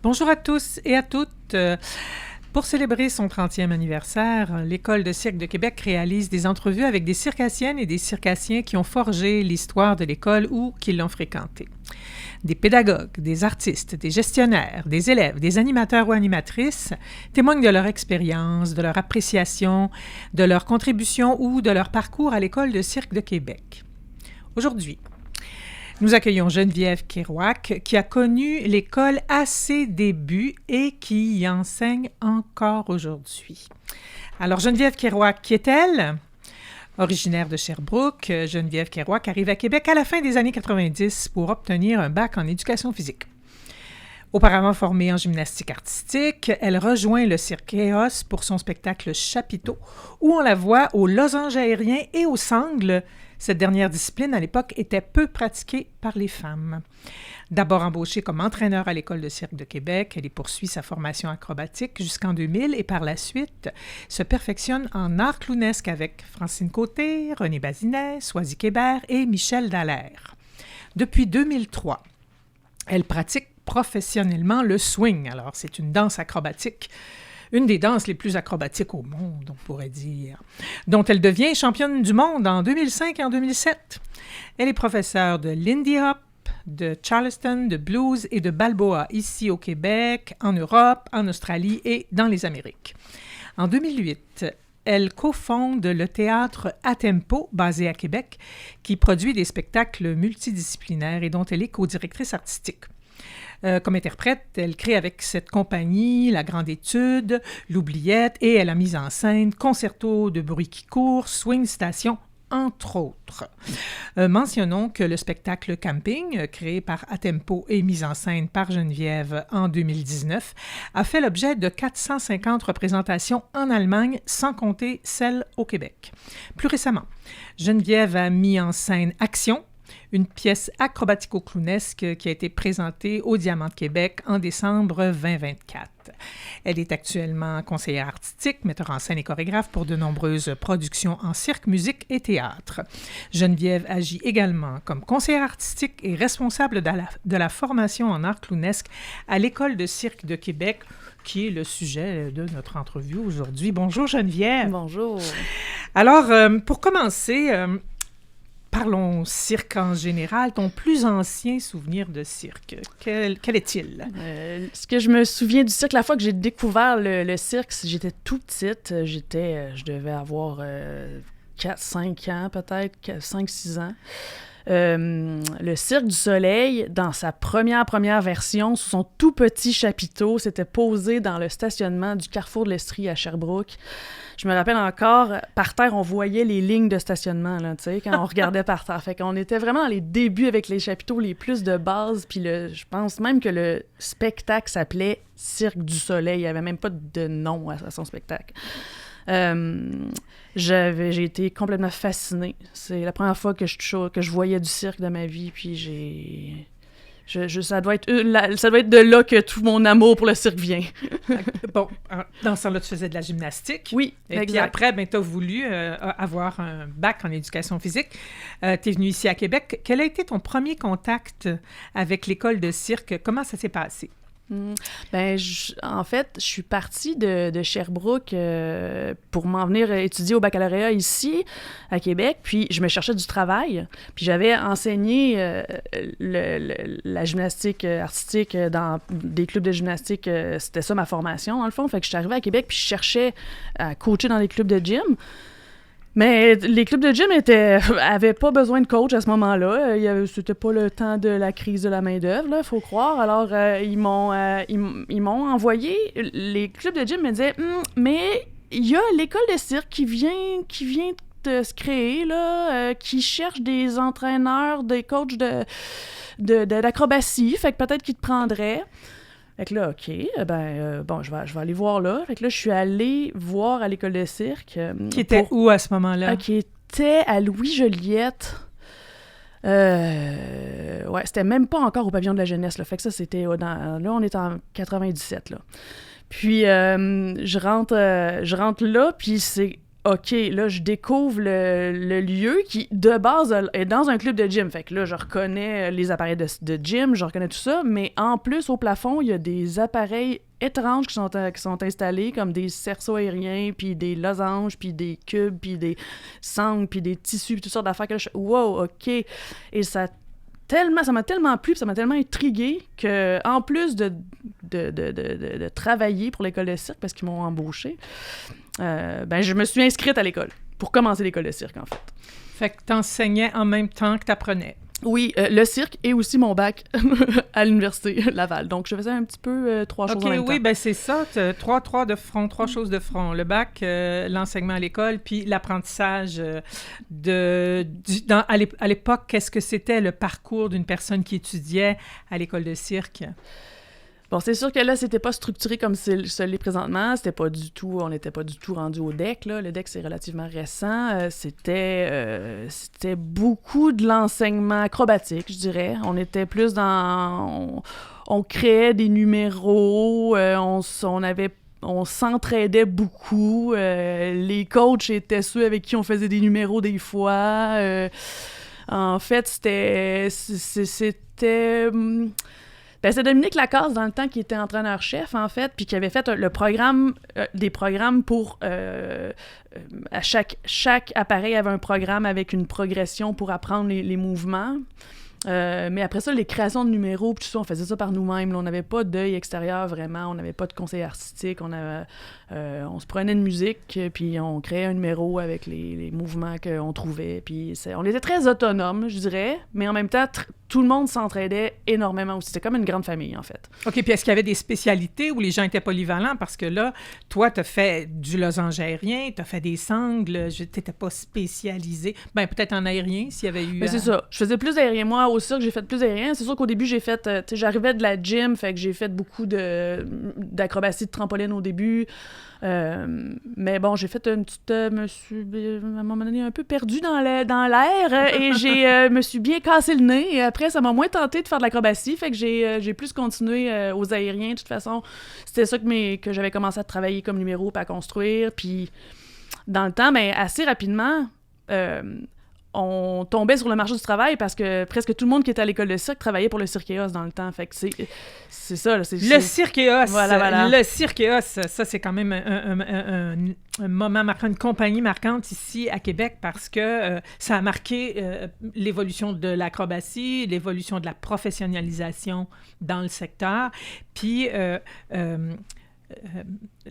Bonjour à tous et à toutes. Pour célébrer son 30e anniversaire, l'École de cirque de Québec réalise des entrevues avec des circassiennes et des circassiens qui ont forgé l'histoire de l'école ou qui l'ont fréquentée. Des pédagogues, des artistes, des gestionnaires, des élèves, des animateurs ou animatrices témoignent de leur expérience, de leur appréciation, de leur contribution ou de leur parcours à l'École de cirque de Québec. Aujourd'hui, nous accueillons Geneviève Kerouac, qui a connu l'école à ses débuts et qui y enseigne encore aujourd'hui. Alors, Geneviève Kerouac, qui est-elle? Originaire de Sherbrooke, Geneviève Kerouac arrive à Québec à la fin des années 90 pour obtenir un bac en éducation physique. Auparavant formée en gymnastique artistique, elle rejoint le cirque Chaos pour son spectacle Chapiteau, où on la voit aux losanges aériens et aux sangles. Cette dernière discipline, à l'époque, était peu pratiquée par les femmes. D'abord embauchée comme entraîneur à l'École de cirque de Québec, elle y poursuit sa formation acrobatique jusqu'en 2000 et par la suite se perfectionne en art clownesque avec Francine Côté, René Bazinet, Soisy Kébert et Michel Dallaire. Depuis 2003, elle pratique professionnellement le swing. Alors, c'est une danse acrobatique, une des danses les plus acrobatiques au monde, on pourrait dire, dont elle devient championne du monde en 2005 et en 2007. Elle est professeure de Lindy Hop, de Charleston, de blues et de Balboa, ici au Québec, en Europe, en Australie et dans les Amériques. En 2008, elle cofonde le théâtre À Tempo, basé à Québec, qui produit des spectacles multidisciplinaires et dont elle est co-directrice artistique. Comme interprète, elle crée avec cette compagnie La Grande Étude, L'Oubliette et elle a mis en scène Concerto de bruit qui court, Swing Station, entre autres. Mentionnons que le spectacle Camping, créé par À Tempo et mis en scène par Geneviève en 2019, a fait l'objet de 450 représentations en Allemagne, sans compter celles au Québec. Plus récemment, Geneviève a mis en scène Action, une pièce acrobatico-clownesque qui a été présentée au Diamant de Québec en décembre 2024. Elle est actuellement conseillère artistique, metteur en scène et chorégraphe pour de nombreuses productions en cirque, musique et théâtre. Geneviève agit également comme conseillère artistique et responsable de la formation en art clownesque à l'École de cirque de Québec, qui est le sujet de notre entrevue aujourd'hui. Bonjour Geneviève. Bonjour. Alors, pour commencer, parlons cirque en général. Ton plus ancien souvenir de cirque, quel est-il? Ce que je me souviens du cirque, la fois que j'ai découvert le cirque, j'étais tout petite. Je devais avoir 4-5 ans peut-être, 5-6 ans. Le Cirque du Soleil, dans sa première version, sous son tout petit chapiteau, s'était posé dans le stationnement du Carrefour de l'Estrie à Sherbrooke. Je me rappelle encore, par terre, on voyait les lignes de stationnement, là, tu sais, quand on regardait par terre. Fait qu'on était vraiment dans les débuts avec les chapiteaux les plus de base, puis je pense même que le spectacle s'appelait Cirque du Soleil. Il n'y avait même pas de nom à son spectacle. J'ai été complètement fascinée. C'est la première fois que je voyais du cirque de ma vie, puis ça doit être de là que tout mon amour pour le cirque vient. Bon, dans ce temps-là, tu faisais de la gymnastique. Oui, et puis après, tu as voulu avoir un bac en éducation physique. Tu es venu ici à Québec. Quel a été ton premier contact avec l'école de cirque? Comment ça s'est passé? En fait, je suis partie de Sherbrooke pour m'en venir étudier au baccalauréat ici, à Québec, puis je me cherchais du travail, puis j'avais enseigné la gymnastique artistique dans des clubs de gymnastique, c'était ça ma formation, dans le fond, fait que je suis arrivée à Québec, puis je cherchais à coacher dans des clubs de gym. Mais les clubs de gym avaient pas besoin de coach à ce moment-là. C'était pas le temps de la crise de la main-d'œuvre, là, faut croire. Alors, ils m'ont envoyé. Les clubs de gym me disaient mais il y a l'école de cirque qui vient de se créer, là, qui cherche des entraîneurs, des coachs d'acrobatie. Fait que peut-être qu'ils te prendraient. Fait que là, OK, je vais aller voir là. Fait que là, je suis allée voir à l'école de cirque. Qui était où à ce moment-là? Qui était à Louis-Joliette. C'était même pas encore au pavillon de la jeunesse, là. Fait que ça, c'était là, on est en 97, là. Puis, je rentre là, puis c'est OK, là, je découvre le lieu qui, de base, est dans un club de gym. Fait que là, je reconnais les appareils de gym, je reconnais tout ça, mais en plus, au plafond, il y a des appareils étranges qui sont installés, comme des cerceaux aériens, puis des losanges, puis des cubes, puis des sangles, puis des tissus, puis toutes sortes d'affaires que wow, OK. Et ça m'a tellement plu, ça m'a tellement intriguée que, en plus de travailler pour l'école de cirque, parce qu'ils m'ont embauchée, je me suis inscrite à l'école pour commencer l'école de cirque, en fait. Fait que t'enseignais en même temps que t'apprenais. Oui, le cirque et aussi mon bac à l'université Laval. Donc, je faisais un petit peu 3 choses en même temps. Oui, ben c'est ça. Trois choses de front. Le bac, l'enseignement à l'école, puis l'apprentissage à l'époque, qu'est-ce que c'était le parcours d'une personne qui étudiait à l'école de cirque? Bon, c'est sûr que là, c'était pas structuré comme ce l'est présentement. On n'était pas du tout rendu au DEC, là. Le DEC, c'est relativement récent. C'était beaucoup de l'enseignement acrobatique, je dirais. On était plus on créait des numéros, on s'entraidait beaucoup. Les coachs étaient ceux avec qui on faisait des numéros des fois. En fait, c'était c'est Dominique Lacasse, dans le temps, qui était entraîneur-chef, en fait, puis qui avait fait des programmes pour... à chaque appareil avait un programme avec une progression pour apprendre les mouvements. Mais après ça, les créations de numéros, tout ça, on faisait ça par nous-mêmes. Là, on n'avait pas d'œil extérieur, vraiment. On n'avait pas de conseil artistique. On se prenait une musique, puis on créait un numéro avec les mouvements qu'on trouvait. Puis on était très autonomes, je dirais, mais en même temps, tout le monde s'entraidait énormément aussi. C'était comme une grande famille, en fait. OK, puis est-ce qu'il y avait des spécialités où les gens étaient polyvalents? Parce que là, toi, t'as fait du losange aérien, t'as fait des sangles, t'étais pas spécialisé. Ben peut-être en aérien, s'il y avait eu... Mais c'est ça. Je faisais plus d'aérien. Moi, au cirque, j'ai fait plus d'aérien. C'est sûr qu'au début, j'ai fait... j'arrivais de la gym, fait que j'ai fait beaucoup d'acrobatie de trampoline au début. Mais bon, j'ai fait une petite... me suis, à un moment donné, un peu perdu dans l'air et me suis bien cassé le nez. Et après, ça m'a moins tenté de faire de l'acrobatie, fait que j'ai plus continué aux aériens. De toute façon, c'était ça que j'avais commencé à travailler comme numéro puis à construire. Puis, dans le temps, assez rapidement... on tombait sur le marché du travail parce que presque tout le monde qui était à l'école de cirque travaillait pour le Cirque-Éos dans le temps. Fait que c'est ça. Là, le Cirque-Éos! Voilà. Le Cirque-Éos, ça, c'est quand même un moment marquant, une compagnie marquante ici à Québec parce que ça a marqué l'évolution de l'acrobatie, l'évolution de la professionnalisation dans le secteur. Puis...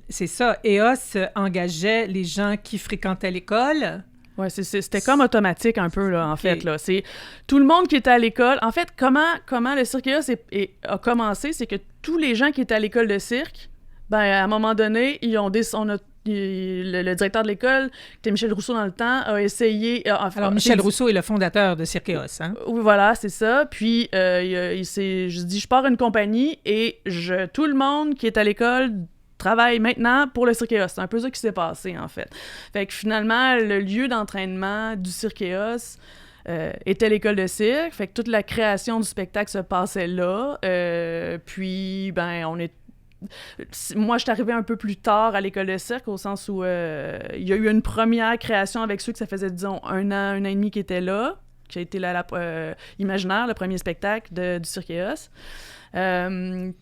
c'est ça, EOS engageait les gens qui fréquentaient l'école. Ouais, c'était comme automatique un peu, là, en fait. Là. C'est tout le monde qui était à l'école. En fait, comment le Cirque-Éos a commencé, c'est que tous les gens qui étaient à l'école de cirque, à un moment donné, le directeur de l'école, qui était Michel Rousseau dans le temps, a essayé... Alors, Michel Rousseau est le fondateur de Cirque-Éos, hein? Oui, voilà, c'est ça. Puis, je pars une compagnie et tout le monde qui est à l'école travaille maintenant pour le Cirque-Éos. C'est un peu ça qui s'est passé, en fait. Fait que finalement, le lieu d'entraînement du Cirque-Éos était l'école de cirque. Fait que toute la création du spectacle se passait là. Puis, moi, je suis arrivée un peu plus tard à l'école de cirque, au sens où il y a eu une première création avec ceux que ça faisait, disons, un an et demi qui étaient là, qui a été Imaginaire, le premier spectacle du Cirque-Éos.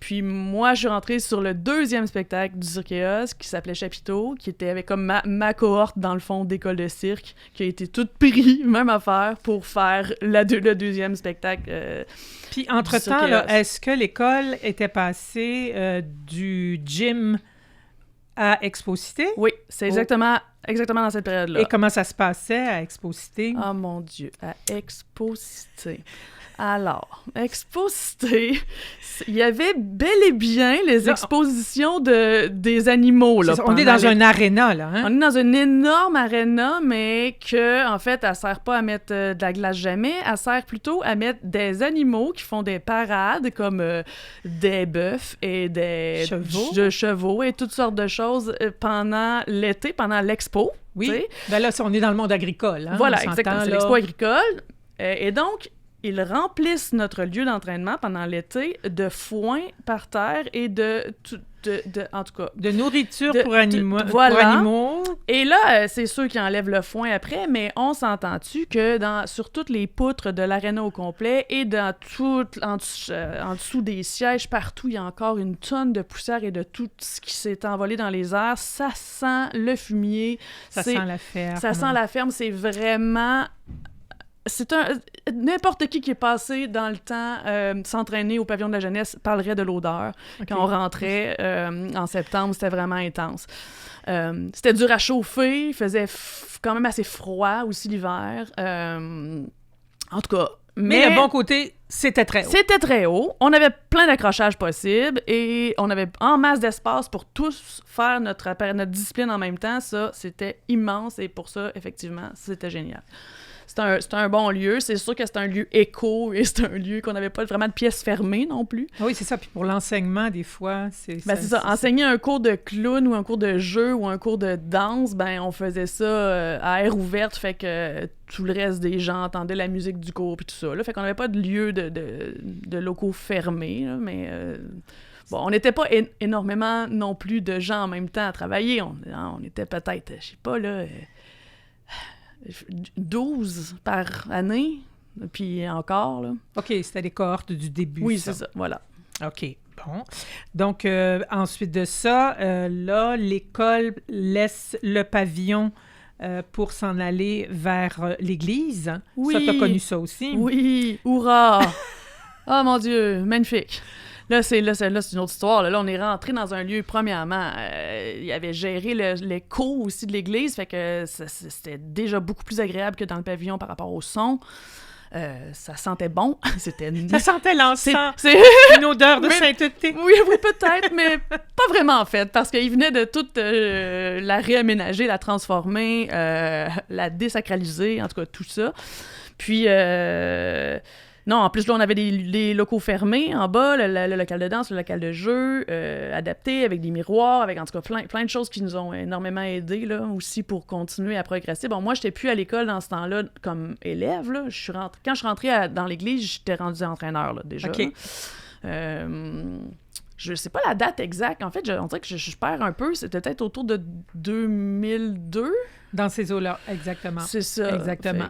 Puis moi, je suis rentrée sur le deuxième spectacle du Cirque-Éos qui s'appelait Chapiteau, qui était avec comme ma cohorte, dans le fond, d'école de cirque, qui a été toute pris, même affaire, pour faire le deuxième spectacle. Puis entre-temps, là, est-ce que l'école était passée du gym à Expo-Cité? Oui, c'est exactement dans cette période-là. Et comment ça se passait à Expo-Cité? Oh mon Dieu, à Expo-Cité. Alors, Expo-Cité, il y avait bel et bien les expositions des animaux. Là, on est dans un aréna, là. Hein? On est dans une énorme aréna, mais que, en fait, elle sert pas à mettre de la glace jamais. Elle sert plutôt à mettre des animaux qui font des parades, comme des bœufs et des chevaux et toutes sortes de choses pendant l'été, pendant l'expo. Oui, t'sais. Là, on est dans le monde agricole. Hein? Voilà, exactement. C'est l'expo agricole. Et donc, ils remplissent notre lieu d'entraînement pendant l'été de foin par terre et de en tout cas... De nourriture pour animaux. Voilà. Pour animaux. Et là, c'est ceux qui enlèvent le foin après, mais on s'entend-tu que sur toutes les poutres de l'aréna au complet et en dessous des sièges, partout, il y a encore une tonne de poussière et de tout ce qui s'est envolé dans les airs. Ça sent le fumier. Ça sent la ferme. Ça sent la ferme. C'est vraiment... N'importe qui est passé dans le temps s'entraîner au pavillon de la jeunesse parlerait de l'odeur. Okay. Quand on rentrait en septembre, c'était vraiment intense. C'était dur à chauffer, il faisait quand même assez froid aussi l'hiver. En tout cas... Mais le bon côté, c'était très haut. C'était très haut. On avait plein d'accrochages possibles et on avait en masse d'espace pour tous faire notre discipline en même temps. Ça, c'était immense et pour ça, effectivement, c'était génial. C'est un bon lieu. C'est sûr que c'est un lieu éco et c'est un lieu qu'on n'avait pas vraiment de pièces fermées non plus. Oui, c'est ça. Puis pour l'enseignement, des fois, c'est ça. Enseigner un cours de clown ou un cours de jeu ou un cours de danse, on faisait ça à air ouverte, fait que tout le reste des gens entendaient la musique du cours puis tout ça. Là, fait qu'on n'avait pas de lieu de locaux fermés, là, mais... Bon, on n'était pas énormément non plus de gens en même temps à travailler. On était peut-être, je sais pas, là... 12 par année, puis encore, là. OK, c'était les cohortes du début. Oui, c'est ça, voilà. OK, bon. Donc, ensuite de ça, là, l'école laisse le pavillon pour s'en aller vers l'église. Oui. Ça, t'as connu ça aussi? Oui, hurrah! Oh mon Dieu, magnifique! Là, c'est une autre histoire. Là, on est rentré dans un lieu, premièrement, il avait géré l'écho aussi de l'église, fait que c'était déjà beaucoup plus agréable que dans le pavillon par rapport au son. Ça sentait bon. Ça sentait l'encens. C'est une odeur de sainteté. Oui, peut-être, mais pas vraiment en fait, parce qu'il venait de toute la réaménager, la transformer, la désacraliser, en tout cas tout ça. Puis... non, en plus, là, on avait des locaux fermés en bas, le local de danse, le local de jeu, adapté, avec des miroirs, avec en tout cas plein de choses qui nous ont énormément aidés, là, aussi pour continuer à progresser. Bon, moi, j'étais plus à l'école dans ce temps-là comme élève, là. Quand je suis rentrée dans l'église, j'étais rendue entraîneur, là, déjà. OK. Je sais pas la date exacte. En fait, on dirait que je perds un peu. C'était peut-être autour de 2002. Dans ces eaux-là, exactement. C'est ça. Exactement.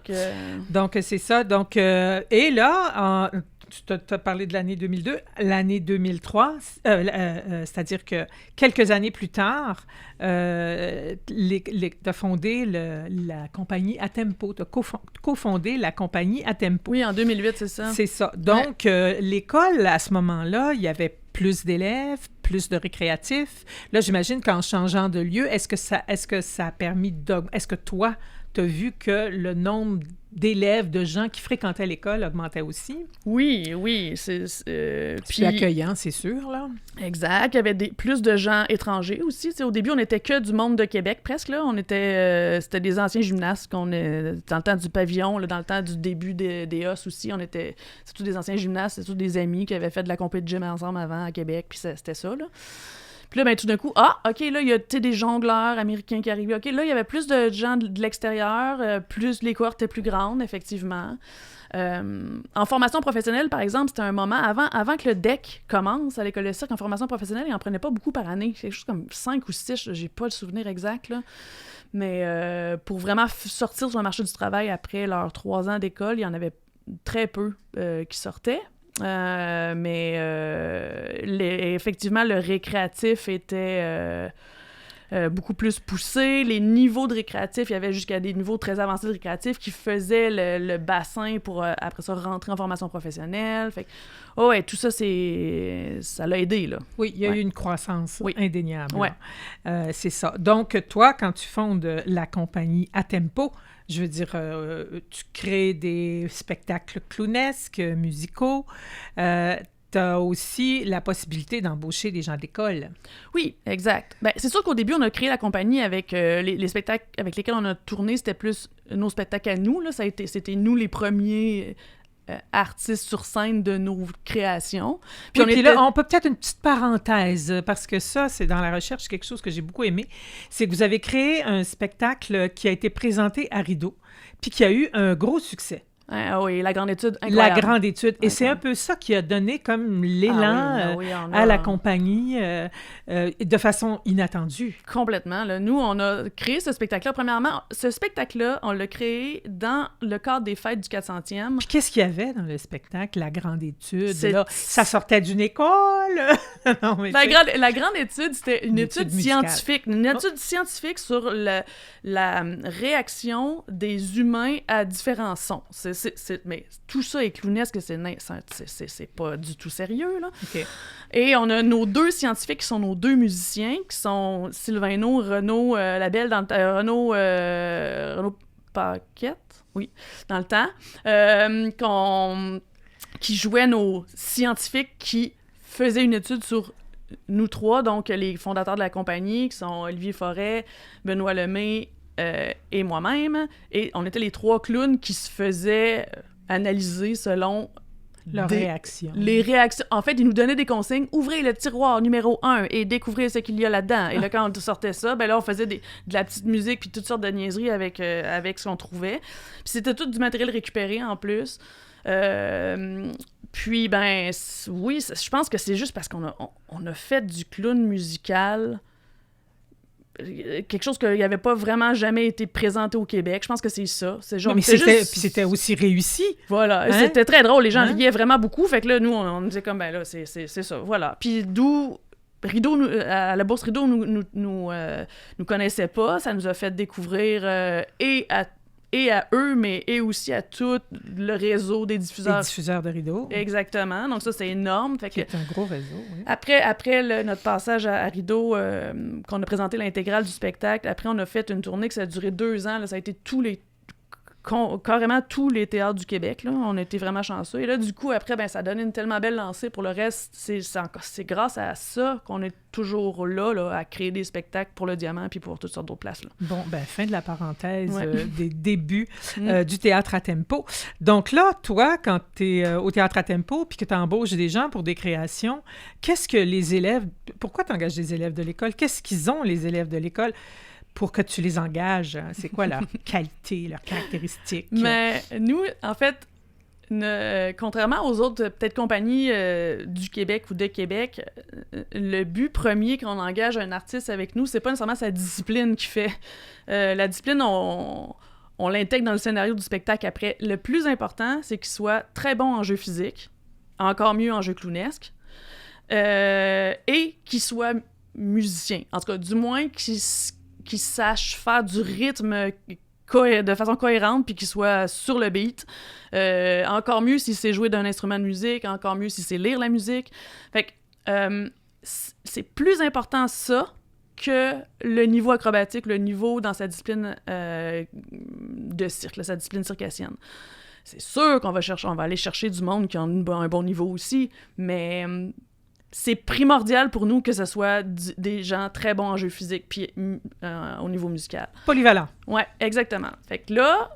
Donc, c'est ça. Donc, et là, tu t'as parlé de l'année 2002, l'année 2003, c'est-à-dire que quelques années plus tard, tu as fondé la compagnie Atempo. Tu as cofondé la compagnie Atempo. Oui, en 2008, c'est ça. C'est ça. Donc, l'école, à ce moment-là, il y avait plus d'élèves, plus de récréatifs. Là, j'imagine qu'en changeant de lieu, est-ce que ça a permis est-ce que toi, tu as vu que le nombre d'élèves, de gens qui fréquentaient l'école augmentait aussi? Oui. Puis accueillant, c'est sûr, là. Exact. Il y avait plus de gens étrangers aussi. T'sais, au début, on n'était que du monde de Québec, presque. Là. C'était des anciens gymnastes dans le temps du pavillon, là, dans le temps du début des os aussi. C'est tous des anciens gymnastes, c'est tous des amis qui avaient fait de la compétition de gym ensemble avant à Québec, puis c'était ça, là. Puis là, tout d'un coup, OK, là, il y a des jongleurs américains qui arrivaient. OK, là, il y avait plus de gens de l'extérieur, plus les cohortes étaient plus grandes, effectivement. En formation professionnelle, par exemple, c'était un moment, avant que le DEC commence à l'école de cirque, en formation professionnelle, ils n'en prenaient pas beaucoup par année. C'est quelque chose comme 5 ou 6, j'ai pas le souvenir exact, là. Mais pour vraiment sortir sur le marché du travail après leurs 3 ans d'école, il y en avait très peu qui sortaient. Mais effectivement, le récréatif était beaucoup plus poussé. Les niveaux de récréatif, il y avait jusqu'à des niveaux très avancés de récréatif qui faisaient le bassin pour, après ça, rentrer en formation professionnelle. Fait que, tout ça, ça l'a aidé, là. Oui, il y a eu une croissance indéniable. Oui. C'est ça. Donc, toi, quand tu fondes la compagnie Atempo, je veux dire, tu crées des spectacles clownesques, musicaux. Tu as aussi la possibilité d'embaucher des gens d'école. Oui, exact. Ben, c'est sûr qu'au début, on a créé la compagnie avec les spectacles avec lesquels on a tourné. C'était plus nos spectacles à nous. Là. C'était nous les premiers artistes sur scène de nos créations. Puis là, on peut peut-être une petite parenthèse, parce que ça, c'est dans la recherche quelque chose que j'ai beaucoup aimé, c'est que vous avez créé un spectacle qui a été présenté à Rideau, puis qui a eu un gros succès. Ah oui, la grande étude, La incroyable. grande étude. Et c'est un peu ça qui a donné comme l'élan à la compagnie de façon inattendue. Complètement. Là. Nous, on a créé ce spectacle-là. Premièrement, ce spectacle-là, on l'a créé dans le cadre des fêtes du 400e. Puis qu'est-ce qu'il y avait dans le spectacle, la grande étude? Là, ça sortait d'une école? Non, mais la grande étude, c'était une étude scientifique. Une étude scientifique sur la réaction des humains à différents sons. Mais tout ça est clownesque, c'est pas du tout sérieux, là. Okay. Et on a nos deux scientifiques qui sont nos deux musiciens, qui sont Sylvain Hainaut, Renaud Labelle, Renaud Paquette, oui, dans le temps, qui jouaient nos scientifiques qui faisaient une étude sur nous trois, donc les fondateurs de la compagnie, qui sont Olivier Forêt, Benoît Lemay et moi-même. Et on était les trois clowns qui se faisaient analyser selon leurs réactions. Les réactions. En fait, ils nous donnaient des consignes. Ouvrez le tiroir numéro 1 et découvrez ce qu'il y a là-dedans. Et là, quand on sortait ça, ben là, on faisait de la petite musique puis toutes sortes de niaiseries avec ce qu'on trouvait. Puis c'était tout du matériel récupéré en plus. Puis, ben, oui, je pense que c'est juste parce qu'on a fait du clown musical, quelque chose qui n'avait pas vraiment jamais été présenté au Québec. Je pense que c'est ça. C'est genre, mais c'était aussi réussi. Voilà. Hein? C'était très drôle. Les gens riaient vraiment beaucoup. Fait que là, nous, on disait comme, ben là, c'est ça. Voilà. Puis d'où... Rideau, à la Bourse Rideau, nous connaissait pas. Ça nous a fait découvrir et à eux, mais aussi à tout le réseau des diffuseurs. Des diffuseurs de Rideau. Exactement. Donc ça, c'est énorme. Fait que, c'est un gros réseau, oui. Après notre passage à Rideau, qu'on a présenté l'intégrale du spectacle, après, on a fait une tournée que ça a duré 2 ans. Là, ça a été carrément tous les théâtres du Québec. Là. On a été vraiment chanceux. Et là, du coup, après, ben, ça a donné une tellement belle lancée. Pour le reste, c'est grâce à ça qu'on est toujours là, à créer des spectacles pour le Diamant puis pour toutes sortes d'autres places. Là. Bon, ben fin de la parenthèse des débuts du théâtre à tempo. Donc là, toi, quand tu es au théâtre à tempo puis que tu embauches des gens pour des créations, qu'est-ce que les élèves... Pourquoi tu engages des élèves de l'école? Qu'est-ce qu'ils ont, les élèves de l'école, pour que tu les engages? C'est quoi leur qualité, leurs caractéristiques? Mais nous, en fait, contrairement aux autres peut-être compagnies du Québec ou de Québec, le but premier quand on engage un artiste avec nous, c'est pas nécessairement sa discipline qui fait. La discipline, on l'intègre dans le scénario du spectacle après. Le plus important, c'est qu'il soit très bon en jeu physique, encore mieux en jeu clownesque, et qu'il soit musicien. En tout cas, du moins qu'il sache faire du rythme de façon cohérente puis qu'il soit sur le beat. Encore mieux s'il sait jouer d'un instrument de musique, encore mieux s'il sait lire la musique. Fait que c'est plus important ça que le niveau acrobatique, le niveau dans sa discipline de cirque, sa discipline circassienne. C'est sûr qu'on va aller chercher du monde qui a un bon niveau aussi, mais... c'est primordial pour nous que ce soit des gens très bons en jeu physique puis au niveau musical. Polyvalent. Ouais, exactement. Fait que là,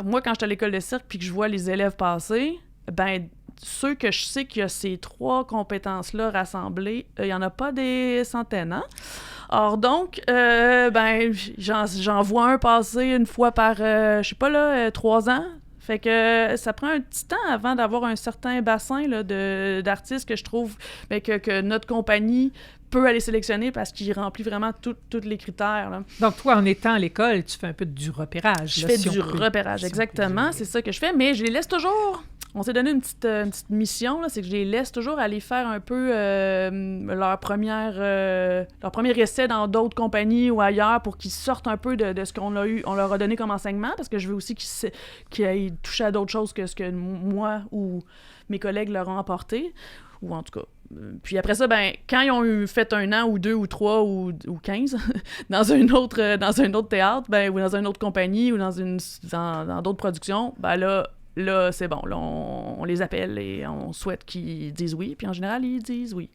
moi, quand j'étais à l'école de cirque puis que je vois les élèves passer, ben ceux que je sais qu'il y a ces 3 compétences-là rassemblées, il n'y en a pas des centaines, hein? Or donc, ben j'en vois un passer une fois par, 3 ans. Fait que ça prend un petit temps avant d'avoir un certain bassin là, d'artistes que je trouve que notre compagnie peut aller sélectionner parce qu'il remplit vraiment tous les critères. Là. Donc, toi, en étant à l'école, tu fais un peu du repérage. Je fais du repérage, exactement. C'est ça que je fais, mais je les laisse toujours... On s'est donné une petite mission, là, c'est que je les laisse toujours aller faire un peu leur premier essai dans d'autres compagnies ou ailleurs pour qu'ils sortent un peu de ce qu'on leur a donné comme enseignement, parce que je veux aussi qu'ils aient touché à d'autres choses que ce que moi ou mes collègues leur ont apporté, ou en tout cas. Puis après ça, ben quand ils ont fait 1 an ou 2 ou 3 ou 15 dans un autre théâtre, ben, ou dans une autre compagnie ou dans d'autres productions, ben là, c'est bon. Là, on les appelle et on souhaite qu'ils disent oui. Puis en général, ils disent oui.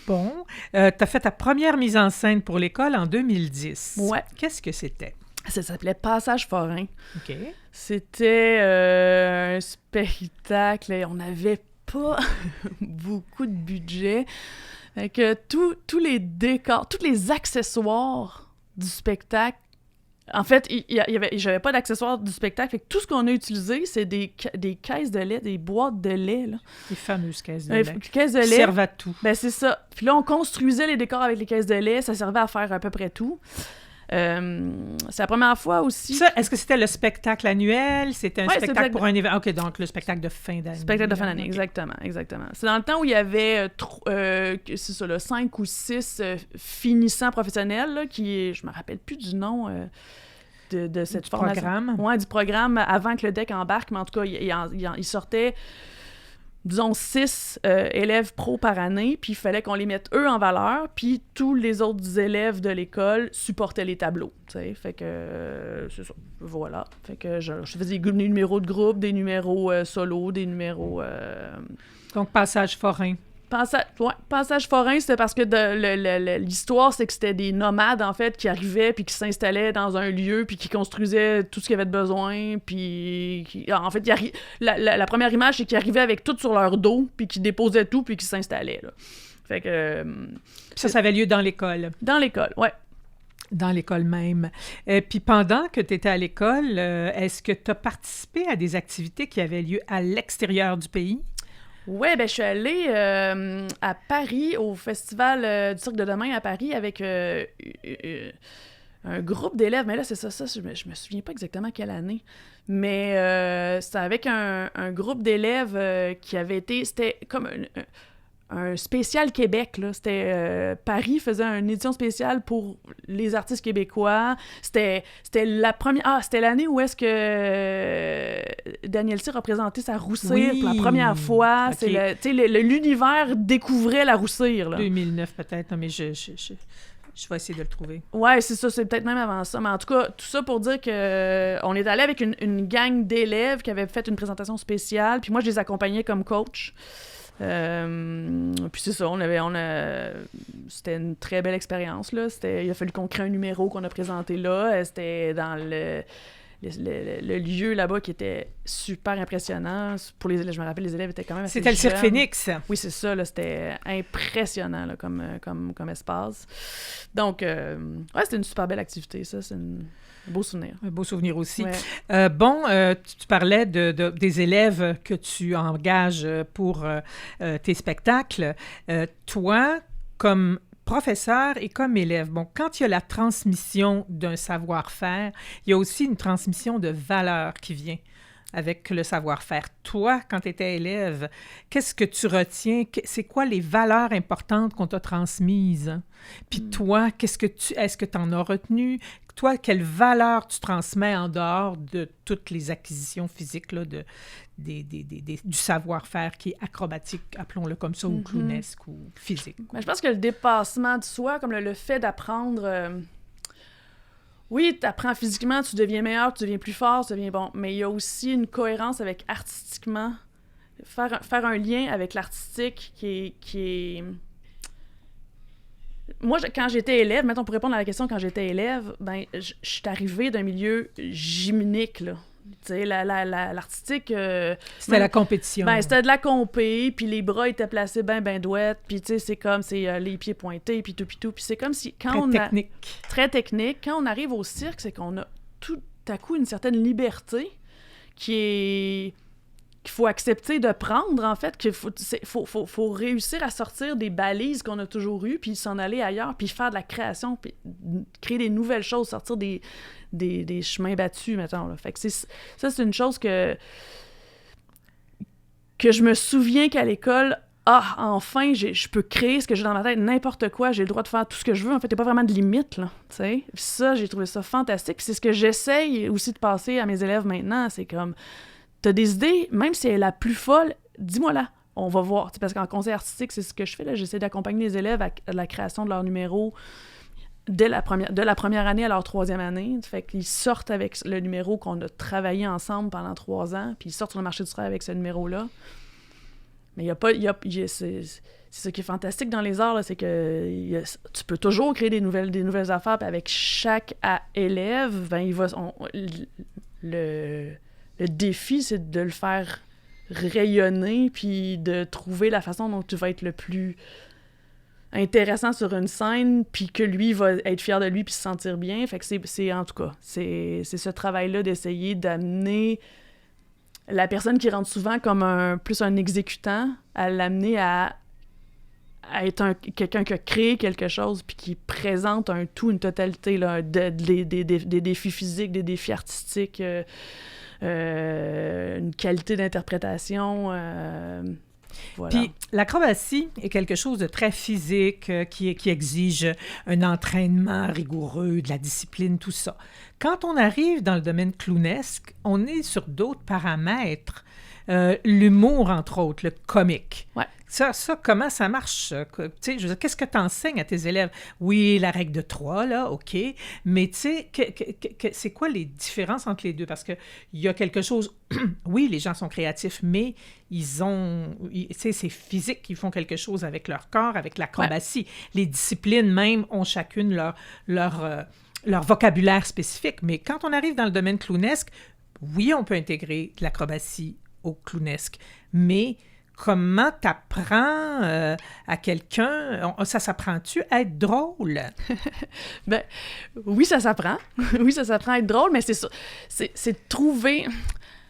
Bon. Tu as fait ta première mise en scène pour l'école en 2010. Ouais. Qu'est-ce que c'était? Ça s'appelait Passage forain. OK. C'était un spectacle. On n'avait pas beaucoup de budget. Fait que tous les décors, tous les accessoires du spectacle En fait, j'avais pas d'accessoires du spectacle. Fait que tout ce qu'on a utilisé, c'est des caisses de lait, des boîtes de lait. Là. Les fameuses caisses de lait. Caisses de lait. Qui servent à tout. Ben, c'est ça. Puis là, on construisait les décors avec les caisses de lait. Ça servait à faire à peu près tout. C'est la première fois aussi. Ça, est-ce que c'était le spectacle annuel? C'était un spectacle pour un événement? OK, donc le spectacle de fin d'année. Spectacle de fin d'année, okay. exactement. C'est dans le temps où il y avait 5 ou 6 finissants professionnels, là, je me rappelle plus du nom de cette formation. Programme? Oui, du programme avant que le DEC embarque, mais en tout cas, il sortait, disons, 6 élèves pros par année, puis il fallait qu'on les mette eux en valeur, puis tous les autres élèves de l'école supportaient les tableaux, tu sais, fait que c'est ça, voilà, fait que je faisais des numéros de groupe, des numéros solo, des numéros... Donc, passage forain. Passage forain, c'était parce que l'histoire, c'est que c'était des nomades, en fait, qui arrivaient puis qui s'installaient dans un lieu puis qui construisaient tout ce qu'ils avaient de besoin. Puis, en fait, la première image, c'est qu'ils arrivaient avec tout sur leur dos puis qu'ils déposaient tout puis qu'ils s'installaient, là. Fait que... ça avait lieu dans l'école? Dans l'école, ouais. Dans l'école même. Puis pendant que tu étais à l'école, est-ce que tu as participé à des activités qui avaient lieu à l'extérieur du pays? Ouais, ben je suis allée à Paris, au festival du Cirque de demain à Paris avec un groupe d'élèves. Mais là, c'est ça, je me souviens pas exactement quelle année. Mais c'était avec un groupe d'élèves qui avait été... C'était comme un spécial Québec, là. C'était... Paris faisait une édition spéciale pour les artistes québécois. C'était la première... Ah, c'était l'année où est-ce que Daniel Cyr a présenté sa roussire pour la première fois. Okay. C'est l'univers découvrait la roussire, là. 2009 peut-être, non, mais je vais essayer de le trouver. Ouais, c'est ça, c'est peut-être même avant ça. Mais en tout cas, tout ça pour dire que on est allé avec une gang d'élèves qui avaient fait une présentation spéciale. Puis moi, je les accompagnais comme coach. Puis c'est ça, c'était une très belle expérience, là. Il a fallu qu'on crée un numéro qu'on a présenté là. C'était dans le lieu là-bas qui était super impressionnant. Pour les élèves, je me rappelle, les élèves étaient quand même assez C'était le Cirque Phénix. Oui, c'est ça, là, c'était impressionnant là, comme espace. Donc, ouais, c'était une super belle activité, ça. C'est un beau souvenir. Un beau souvenir aussi. Ouais. Tu parlais des élèves que tu engages pour tes spectacles. Toi, comme professeur et comme élève, bon, quand il y a la transmission d'un savoir-faire, il y a aussi une transmission de valeurs qui vient avec le savoir-faire. Toi, quand tu étais élève, qu'est-ce que tu retiens? C'est quoi les valeurs importantes qu'on t'a transmises? Puis toi, est-ce que tu en as retenu? Toi, quelles valeurs tu transmets en dehors de toutes les acquisitions physiques là, du savoir-faire qui est acrobatique, appelons-le comme ça, ou clownesque, ou physique? Mais je pense que le dépassement de soi, comme le fait d'apprendre... Oui, tu apprends physiquement, tu deviens meilleur, tu deviens plus fort, tu deviens bon. Mais il y a aussi une cohérence avec artistiquement. Faire un lien avec l'artistique qui est... Moi, quand j'étais élève, mettons, pour répondre à la question, quand j'étais élève, ben, je suis arrivée d'un milieu gymnique, là. Tu sais, l'artistique... c'était la compétition. Ben, c'était de la compé, puis les bras étaient placés ben douettes, puis tu sais, c'est comme, les pieds pointés, puis tout. Puis c'est comme si, quand très technique. Quand on arrive au cirque, c'est qu'on a tout à coup une certaine liberté qu'il faut accepter de prendre, en fait, qu'il faut réussir à sortir des balises qu'on a toujours eues, puis s'en aller ailleurs, puis faire de la création, puis créer des nouvelles choses, sortir des chemins battus, mettons. Là. Fait que ça, c'est une chose que je me souviens qu'à l'école, enfin, je peux créer ce que j'ai dans ma tête, n'importe quoi, j'ai le droit de faire tout ce que je veux. En fait, il n'y a pas vraiment de limite, là, tu sais. Puis ça, j'ai trouvé ça fantastique. Puis c'est ce que j'essaye aussi de passer à mes élèves maintenant, c'est comme... T'as des idées, même si elle est la plus folle, dis-moi là, on va voir. T'sais, parce qu'en conseil artistique, c'est ce que je fais, là. J'essaie d'accompagner les élèves à la création de leur numéro de la première année à leur 3e année. Fait qu'ils sortent avec le numéro qu'on a travaillé ensemble pendant 3 ans, puis ils sortent sur le marché du travail avec ce numéro-là. Mais c'est ce qui est fantastique dans les arts, là, c'est que tu peux toujours créer des nouvelles affaires, puis avec chaque élève, ben, le défi, c'est de le faire rayonner puis de trouver la façon dont tu vas être le plus intéressant sur une scène, puis que lui va être fier de lui puis se sentir bien. Fait que c'est en tout cas, c'est ce travail-là d'essayer d'amener la personne qui rentre souvent comme plus un exécutant, à l'amener à être quelqu'un qui a créé quelque chose puis qui présente un tout, une totalité, là, des défis physiques, des défis artistiques, une qualité d'interprétation. Voilà. Puis l'acrobatie est quelque chose de très physique qui exige un entraînement rigoureux, de la discipline, tout ça. Quand on arrive dans le domaine clownesque, on est sur d'autres paramètres. L'humour, entre autres, le comique. Ouais. Ça, comment ça marche? Tu sais, je veux dire, qu'est-ce que tu enseignes à tes élèves? Oui, la règle de 3, là, OK. Mais tu sais, c'est quoi les différences entre les deux? Parce qu'il y a quelque chose... Oui, les gens sont créatifs, mais tu sais, c'est physique, ils font quelque chose avec leur corps, avec l'acrobatie. Ouais. Les disciplines même ont chacune leur vocabulaire spécifique. Mais quand on arrive dans le domaine clownesque, oui, on peut intégrer de l'acrobatie au clownesque, mais... Comment t'apprends à quelqu'un... Ça s'apprend-tu à être drôle? Ben, oui, ça s'apprend. Oui, ça s'apprend à être drôle, mais c'est ça. C'est de trouver...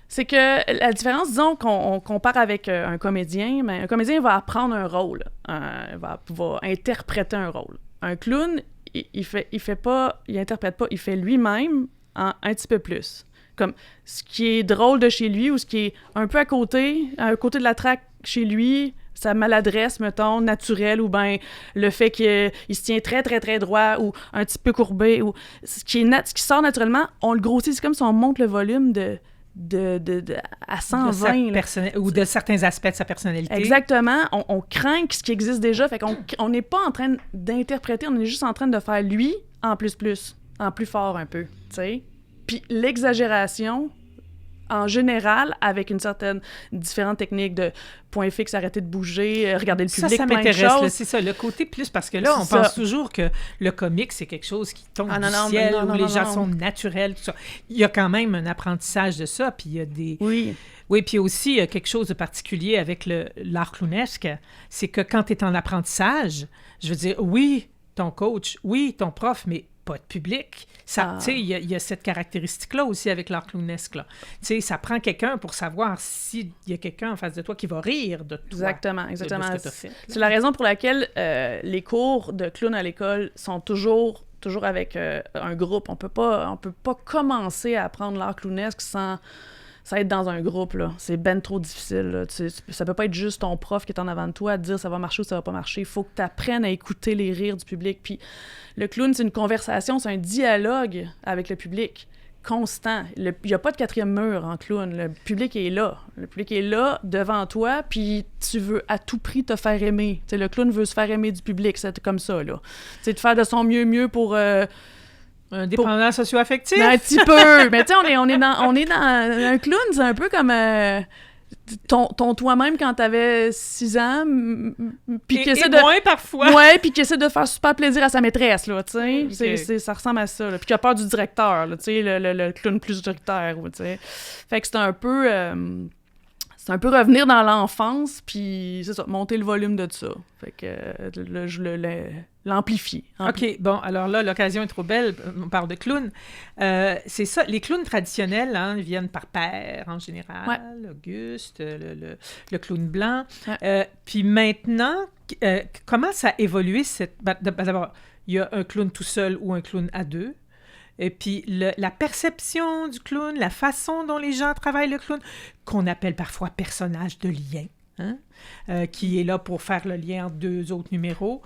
C'est que la différence, disons qu'on compare avec un comédien, mais un comédien va apprendre un rôle, va interpréter un rôle. Un clown, il interprète pas, il fait lui-même un petit peu plus. Comme ce qui est drôle de chez lui ou ce qui est un peu à côté de la traque chez lui, sa maladresse, mettons, naturelle, ou bien le fait qu'il se tient très, très, très droit ou un petit peu courbé, ou ce qui sort naturellement, on le grossit. C'est comme si on monte le volume à 120. Ou de certains aspects de sa personnalité. Exactement. On craint ce qui existe déjà. Fait qu'on n'est pas en train d'interpréter, on est juste en train de faire lui en plus, en plus fort un peu, tu sais. Puis l'exagération, en général, avec une certaine différente technique de point fixe, arrêter de bouger, regarder le public, ça plein de m'intéresse, choses. Là, c'est ça, le côté plus, parce que là, on pense toujours que le comique, c'est quelque chose qui tombe du ciel, où les gens sont naturels, tout ça. Il y a quand même un apprentissage de ça, puis il y a des... Oui. Oui, puis aussi, quelque chose de particulier avec l'art clownesque, c'est que quand tu es en apprentissage, je veux dire, oui, ton coach, oui, ton prof, mais pas de public. Tu sais, il y a cette caractéristique-là aussi avec l'art clownesque. Tu sais, ça prend quelqu'un pour savoir s'il y a quelqu'un en face de toi qui va rire de toi. Exactement. De ce que t'as fait. C'est la raison pour laquelle les cours de clown à l'école sont toujours avec un groupe. On peut pas commencer à apprendre l'art clownesque sans être dans un groupe, là. C'est ben trop difficile, là. Ça peut pas être juste ton prof qui est en avant de toi à te dire ça va marcher ou ça va pas marcher. Il faut que tu apprennes à écouter les rires du public. Puis le clown, c'est une conversation, c'est un dialogue avec le public constant. Il n'y a pas de quatrième mur en clown. Le public est là. Le public est là, devant toi, puis tu veux à tout prix te faire aimer. T'sais, le clown veut se faire aimer du public, c'est comme ça, là. C'est de faire de son mieux pour... Un dépendant socio-affectif? Un petit peu. Mais tu sais, on est dans un clown, c'est un peu comme ton toi-même quand t'avais 6 ans, puis qui essaie de... moins parfois. Ouais, puis qui essaie de faire super plaisir à sa maîtresse, là, tu sais. Okay. Ça ressemble à ça, là. Puis qui a peur du directeur, là, tu sais, le clown plus autoritaire, tu sais. Fait que c'est un peu... c'est un peu revenir dans l'enfance, puis c'est ça, monter le volume de ça. Fait que l'amplifier. OK, bon, alors là, l'occasion est trop belle, on parle de clowns. C'est ça, les clowns traditionnels, hein, viennent par paire en général, ouais. Auguste, le clown blanc. Ouais. Puis maintenant, comment ça a évolué d'abord, il y a un clown tout seul ou un clown à deux. Et puis la perception du clown, la façon dont les gens travaillent le clown, qu'on appelle parfois personnage de lien, hein? Qui est là pour faire le lien entre deux autres numéros.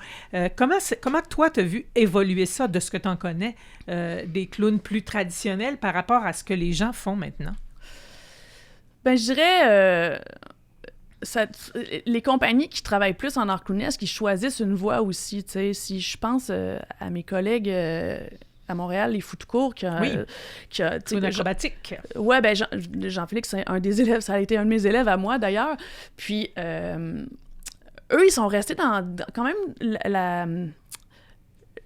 Comment toi, tu as vu évoluer ça de ce que tu en connais, des clowns plus traditionnels par rapport à ce que les gens font maintenant? Ben, je dirais... les compagnies qui travaillent plus en art clownesque, qui choisissent une voie aussi, tu sais. Si je pense à mes collègues... à Montréal, les Foutecourt, qui a une acrobatique. Ouais, ben Jean-Félix, c'est un des élèves, ça a été un de mes élèves à moi d'ailleurs. Puis eux, ils sont restés dans quand même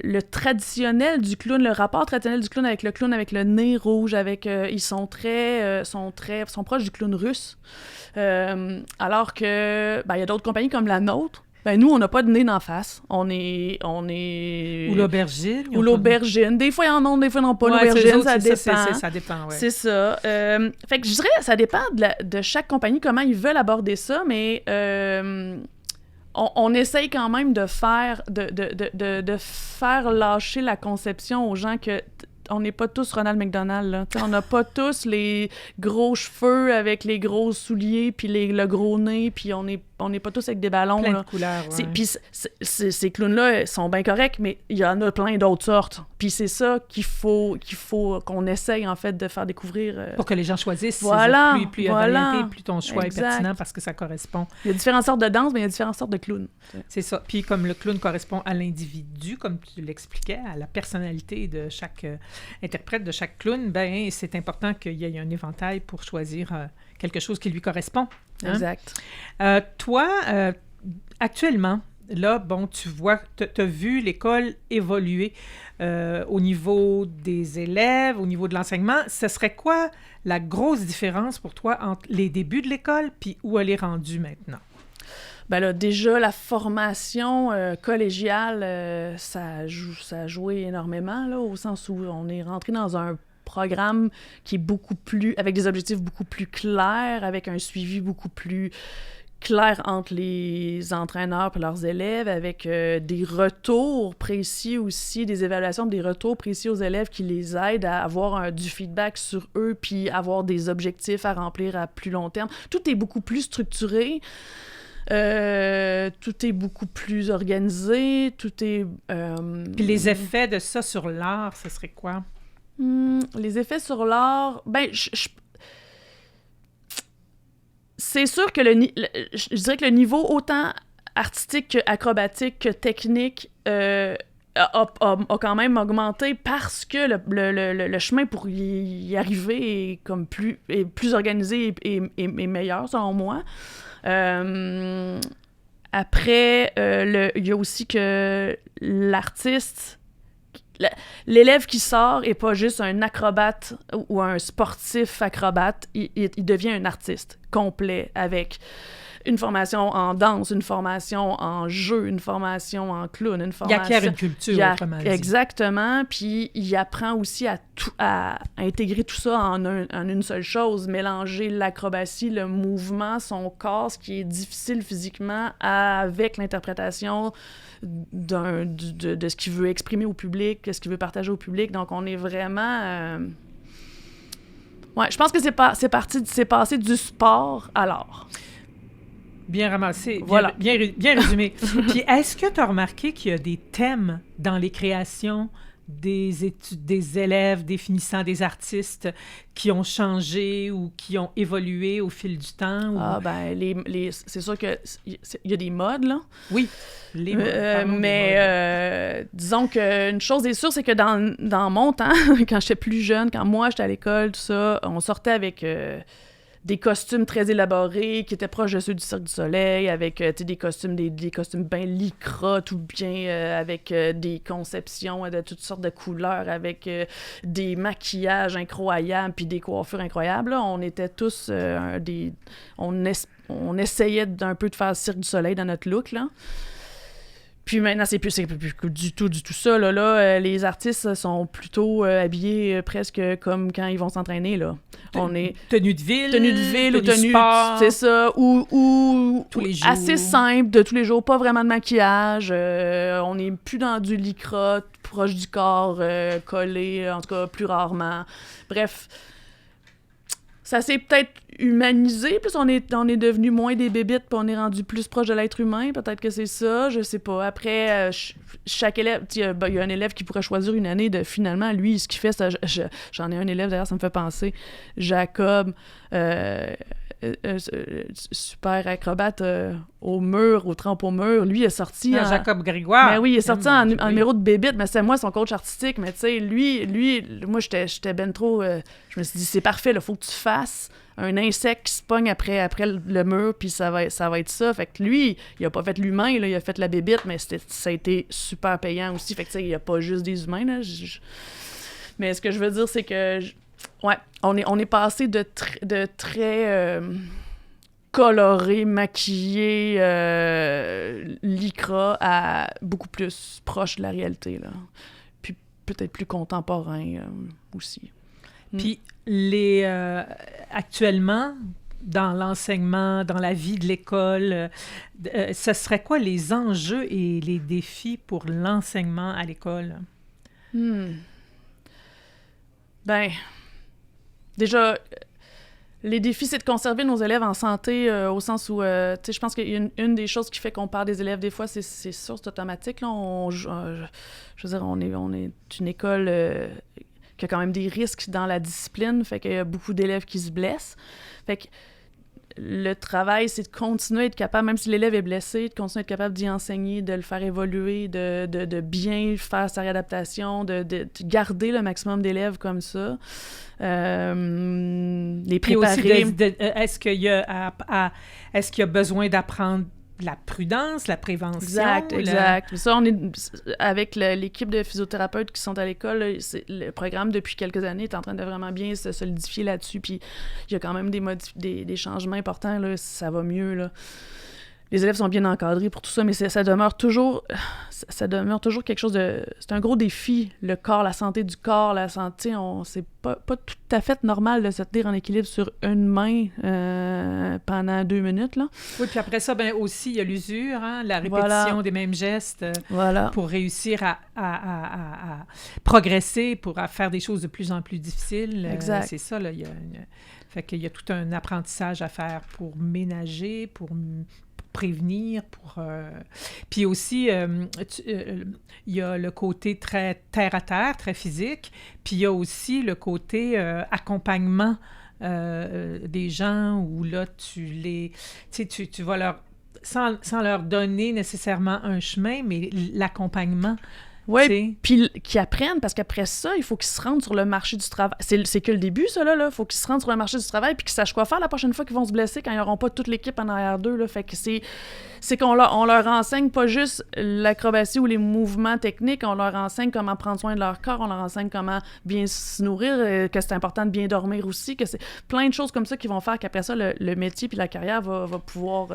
le traditionnel du clown, le rapport traditionnel du clown avec le clown avec le nez rouge, avec ils sont proches du clown russe. Alors que il y a d'autres compagnies comme la nôtre Ben, nous, on n'a pas de nez d'en face. On est... Ou l'aubergine. Ou l'aubergine. Des fois, ils en ont, des fois, ils n'en ont pas. L'aubergine, ça dépend. Ça dépend, ouais. C'est ça. Fait que je dirais, ça dépend de chaque compagnie, comment ils veulent aborder ça, mais on essaye quand même de faire lâcher la conception aux gens que... On n'est pas tous Ronald McDonald, là. T'sais, on n'a pas tous les gros cheveux avec les gros souliers puis le gros nez, puis on n'est pas tous avec des ballons. Plein là. de couleurs, ouais. Puis ces clowns-là sont bien corrects, mais il y en a plein d'autres sortes. Puis c'est ça qu'il faut qu'on essaye, en fait, de faire découvrir. Pour que les gens choisissent. Voilà, plus il y a de variété, plus ton choix est pertinent parce que ça correspond. Il y a différentes sortes de danse, mais il y a différentes sortes de clowns. C'est ça. Puis comme le clown correspond à l'individu, comme tu l'expliquais, à la personnalité de chaque interprète, de chaque clown, ben c'est important qu'il y ait un éventail pour choisir quelque chose qui lui correspond. Hein? Exact. Toi, actuellement, là, bon, tu vois, tu as vu l'école évoluer au niveau des élèves, au niveau de l'enseignement. Ce serait quoi la grosse différence pour toi entre les débuts de l'école puis où elle est rendue maintenant? Ben là, déjà, la formation collégiale, ça a joué énormément, là, au sens où on est rentré dans un programme qui est beaucoup plus... avec des objectifs beaucoup plus clairs, avec un suivi beaucoup plus clair entre les entraîneurs et leurs élèves, avec des retours précis aussi, des évaluations, des retours précis aux élèves qui les aident à avoir du feedback sur eux puis avoir des objectifs à remplir à plus long terme. Tout est beaucoup plus structuré. Tout est beaucoup plus organisé, tout est... Puis les effets de ça sur l'art, ce serait quoi? Les effets sur l'art... Ben, c'est sûr que je dirais que le niveau autant artistique qu'acrobatique que technique a quand même augmenté parce que le chemin pour y arriver est comme plus organisé et meilleur, selon moi. Après, il y a aussi que l'artiste, l'élève qui sort est pas juste un acrobate ou un sportif acrobate, il devient un artiste complet avec une formation en danse, une formation en jeu, une formation en clown, une formation... Il acquiert une culture, autrement dit. Exactement, puis il apprend aussi à intégrer tout ça en une seule chose, mélanger l'acrobatie, le mouvement, son corps, ce qui est difficile physiquement, avec l'interprétation de ce qu'il veut exprimer au public, ce qu'il veut partager au public. Donc, on est vraiment... Ouais, je pense que c'est passé du sport à l'art. Bien ramassé, voilà. bien résumé. Puis est-ce que tu as remarqué qu'il y a des thèmes dans les créations des élèves, des finissants, des artistes qui ont changé ou qui ont évolué au fil du temps? Ou... Ah, ben, c'est sûr qu'il y a des modes, là. Oui, les modes. Mais disons qu'une chose est sûre, c'est que dans mon temps, quand j'étais plus jeune, quand moi j'étais à l'école, tout ça, on sortait avec... des costumes très élaborés qui étaient proches de ceux du Cirque du Soleil, avec des costumes bien lycra, tout bien, avec des conceptions de toutes sortes de couleurs, avec des maquillages incroyables puis des coiffures incroyables. Là, on était tous on essayait d'un peu de faire Cirque du Soleil dans notre look, là. Puis maintenant, c'est plus du tout ça. Là, les artistes sont plutôt habillés presque comme quand ils vont s'entraîner, là. On est... Tenue de ville ou tenue... C'est ça. Ou tous les jours. Assez simple, de tous les jours. Pas vraiment de maquillage. On n'est plus dans du lycra, proche du corps, collé, en tout cas, plus rarement. Bref... Ça s'est peut-être humanisé, plus on est devenu moins des bébites, puis on est rendu plus proche de l'être humain, peut-être que c'est ça, je sais pas. Après, chaque élève, il y a un élève qui pourrait choisir une année de, finalement, lui, ce qu'il fait, ça, j'en ai un élève, d'ailleurs, ça me fait penser, Jacob, super acrobate au mur, au trempe au mur. Lui, il est sorti Jacob Grégoire. Ben oui, il est sorti en numéro de bébite, mais c'est moi son coach artistique. Mais tu sais, lui, moi, j'étais ben trop... je me suis dit, c'est parfait, il faut que tu fasses un insecte qui se pogne après le mur, puis ça va être ça. Fait que lui, il a pas fait l'humain, là, il a fait la bébite, mais ça a été super payant aussi. Fait que tu sais, il y a pas juste des humains, là. Mais ce que je veux dire, c'est que... Ouais, on est passé de très coloré, maquillé, lycra à beaucoup plus proche de la réalité, là. Puis peut-être plus contemporain aussi. Puis actuellement, dans l'enseignement, dans la vie de l'école, ce serait quoi les enjeux et les défis pour l'enseignement à l'école? Ben, déjà, les défis, c'est de conserver nos élèves en santé au sens où, tu sais, je pense qu'il y a une des choses qui fait qu'on perd des élèves des fois, c'est sûr, c'est automatique, là. Je veux dire, on est une école qui a quand même des risques dans la discipline, fait qu'il y a beaucoup d'élèves qui se blessent. Fait que le travail, c'est de continuer à être capable, même si l'élève est blessé, de continuer à être capable d'y enseigner, de le faire évoluer, de bien faire sa réadaptation, de garder le maximum d'élèves comme ça. Les préparer. Aussi est-ce qu'il y a besoin d'apprendre la prudence, la prévention? Exact. Ça, on est avec l'équipe de physiothérapeutes qui sont à l'école, le programme depuis quelques années est en train de vraiment bien se solidifier là-dessus, puis il y a quand même des changements importants, là, ça va mieux, là. Les élèves sont bien encadrés pour tout ça, mais ça demeure toujours quelque chose de... C'est un gros défi, le corps, la santé du corps, la santé, c'est pas tout à fait normal de se tenir en équilibre sur une main pendant 2 minutes, là. Oui, puis après ça, ben aussi, il y a l'usure, hein, la répétition des mêmes gestes pour réussir à progresser, pour faire des choses de plus en plus difficiles. Exact. C'est ça, là. Fait qu'il y a tout un apprentissage à faire pour ménager, pour prévenir, Puis aussi, il y a le côté très terre-à-terre, très physique, puis il y a aussi le côté accompagnement des gens où là, tu vas leur... Sans leur donner nécessairement un chemin, mais l'accompagnement... Oui, puis qu'ils apprennent, parce qu'après ça, il faut qu'ils se rendent sur le marché du travail. C'est que le début, ça, là. Il faut qu'ils se rendent sur le marché du travail puis qu'ils sachent quoi faire la prochaine fois qu'ils vont se blesser quand ils n'auront pas toute l'équipe en arrière d'eux, là. Fait que c'est qu'on leur enseigne pas juste l'acrobatie ou les mouvements techniques, on leur enseigne comment prendre soin de leur corps, on leur enseigne comment bien se nourrir, que c'est important de bien dormir aussi, que c'est plein de choses comme ça qui vont faire qu'après ça, le métier puis la carrière va pouvoir,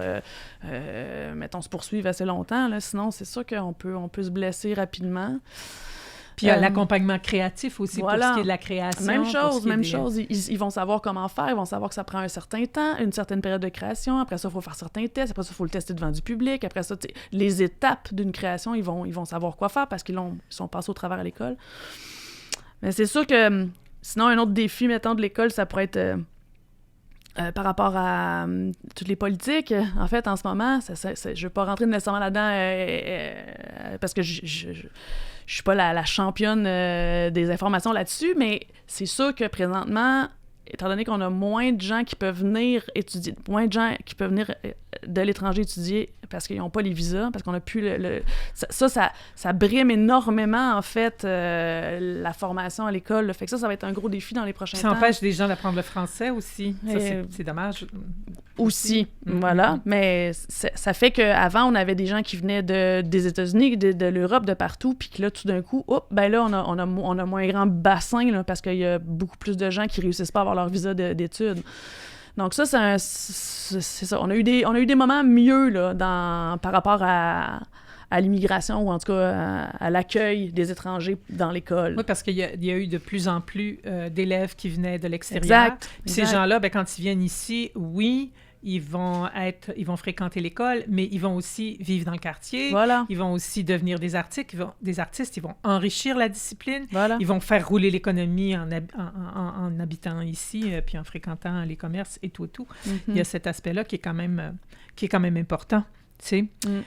mettons, se poursuivre assez longtemps, là. Sinon, c'est sûr qu'on peut se blesser rapidement. Puis il y a l'accompagnement créatif aussi pour ce qui est de la création. Même chose. Ils vont savoir comment faire, ils vont savoir que ça prend un certain temps, une certaine période de création. Après ça, il faut faire certains tests. Après ça, il faut le tester devant du public. Après ça, les étapes d'une création, ils vont savoir quoi faire parce qu'ils sont passés au travers à l'école. Mais c'est sûr que sinon, un autre défi, mettons, de l'école, ça pourrait être... par rapport à toutes les politiques, en fait, en ce moment, je ne veux pas rentrer nécessairement là-dedans parce que je suis pas la championne des informations là-dessus, mais c'est sûr que présentement, étant donné qu'on a moins de gens qui peuvent venir étudier, moins de gens qui peuvent venir de l'étranger étudier parce qu'ils n'ont pas les visas, parce qu'on n'a plus ça brime énormément, en fait, la formation à l'école. Fait que ça va être un gros défi dans les prochains temps. Ça empêche des gens d'apprendre le français aussi. Ça, c'est dommage. Aussi, voilà. Mais ça fait qu'avant, on avait des gens qui venaient des États-Unis, de l'Europe, de partout, puis que là, tout d'un coup, ben là, on a moins grand bassin, là, parce qu'il y a beaucoup plus de gens qui réussissent pas à avoir leur visa d'études. Donc ça, c'est ça. On a eu des moments mieux là, par rapport à l'immigration ou en tout cas à l'accueil des étrangers dans l'école. Oui, parce qu'il y a eu de plus en plus d'élèves qui venaient de l'extérieur. Exact. Ces gens-là, ben, quand ils viennent ici, oui, ils vont fréquenter l'école, mais ils vont aussi vivre dans le quartier. Voilà. Ils vont aussi devenir des artistes. Ils vont enrichir la discipline. Voilà. Ils vont faire rouler l'économie en habitant ici, puis en fréquentant les commerces et tout. Mm-hmm. Il y a cet aspect-là qui est quand même important, tu sais. Mm.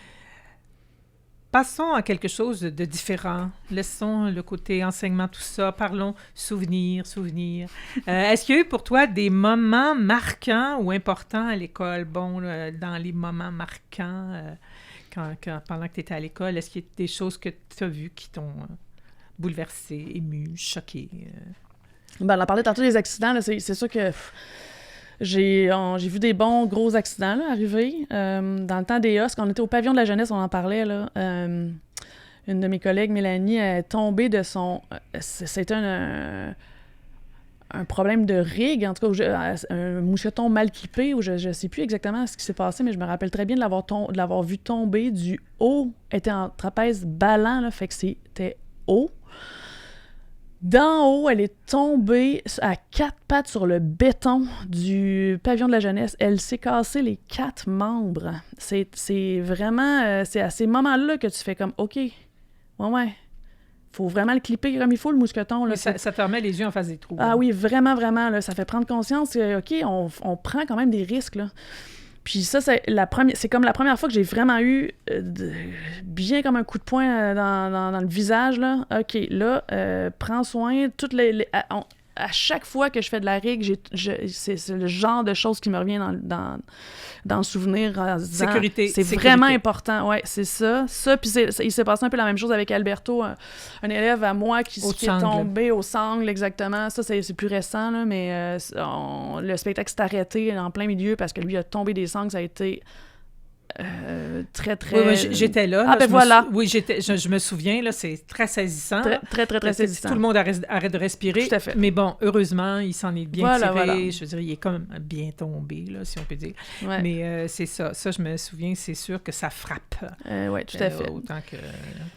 Passons à quelque chose de différent. Laissons le côté enseignement, tout ça. Parlons souvenirs. Est-ce qu'il y a eu pour toi des moments marquants ou importants à l'école? Bon, dans les moments marquants, pendant que tu étais à l'école, est-ce qu'il y a des choses que tu as vues qui t'ont bouleversé, ému, choqué? Ben, on en parlait tantôt des accidents. Là, c'est sûr que... J'ai vu des bons gros accidents là, arriver. Dans le temps des OSC, quand on était au pavillon de la jeunesse, on en parlait. Là, une de mes collègues, Mélanie, est tombée de son... C'était un problème de rig, en tout cas, un mousqueton mal clippé, ou je sais plus exactement ce qui s'est passé, mais je me rappelle très bien de l'avoir vu tomber du haut, était en trapèze ballant, là, fait que c'était haut. D'en haut, elle est tombée à 4 pattes sur le béton du pavillon de la jeunesse. Elle s'est cassée les 4 membres. C'est vraiment... c'est à ces moments-là que tu fais comme, OK, ouais, faut vraiment le clipper comme il faut, le mousqueton. Là, ça te remet les yeux en face des trous. Ah oui, vraiment, vraiment. Là, ça fait prendre conscience que, OK, on prend quand même des risques, là. Puis ça, c'est comme la première fois que j'ai vraiment eu bien comme un coup de poing dans le visage, là. OK, là, prends soin. À chaque fois que je fais de la rig, c'est le genre de choses qui me revient dans le souvenir en se disant... Sécurité. C'est vraiment important. Ouais, c'est ça. Puis il s'est passé un peu la même chose avec Alberto, un élève à moi qui est tombé au sangle, exactement. Ça, c'est plus récent, là, mais le spectacle s'est arrêté en plein milieu parce que lui a tombé des sangles. Ça a été... très, très... Oui, j'étais là. Ah, ben voilà. Oui, je me souviens, là, c'est très saisissant. Très saisissant. Tout le monde arrête de respirer. Tout à fait. Mais bon, heureusement, il s'en est bien tiré. Voilà. Je veux dire, il est quand même bien tombé, là, si on peut dire. Ouais. Mais c'est ça. Ça, je me souviens, c'est sûr que ça frappe. Oui, tout à fait. Autant que...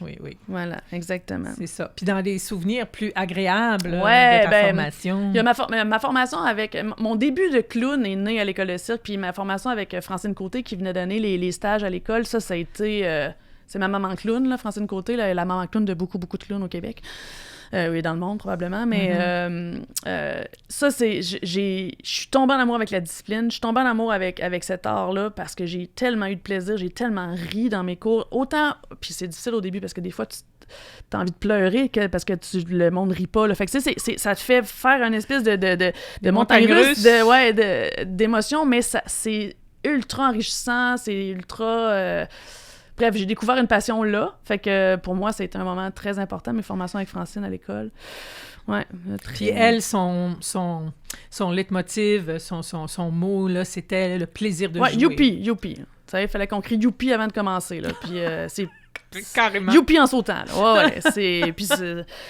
Oui. Voilà, exactement. C'est ça. Puis dans les souvenirs plus agréables de ta formation... Il y a ma formation avec... Mon début de clown est né à l'école de cirque, puis ma formation avec Francine Côté qui venait donner les stages à l'école, ça a été... c'est ma maman clown, là, Francine Côté, la maman clown de beaucoup, beaucoup de clowns au Québec. Oui, dans le monde, probablement. Mais ça, c'est... Je suis tombée en amour avec la discipline. Je suis tombée en amour avec cet art-là parce que j'ai tellement eu de plaisir, j'ai tellement ri dans mes cours. Autant... Puis c'est difficile au début parce que des fois, t'as envie de pleurer parce que le monde rit pas. Là. Fait que ça te fait faire une espèce de montagne russe d'émotions, mais c'est ultra enrichissant, c'est ultra... Bref, j'ai découvert une passion là. Fait que pour moi, ça a été un moment très important, mes formations avec Francine à l'école. Ouais. Puis elle, son leitmotiv, son mot, là, c'était le plaisir de jouer. Youpi. Tu sais, il fallait qu'on crie youpi avant de commencer, là. Puis c'est... Carrément. Youpi en sautant, là. Ouais. Puis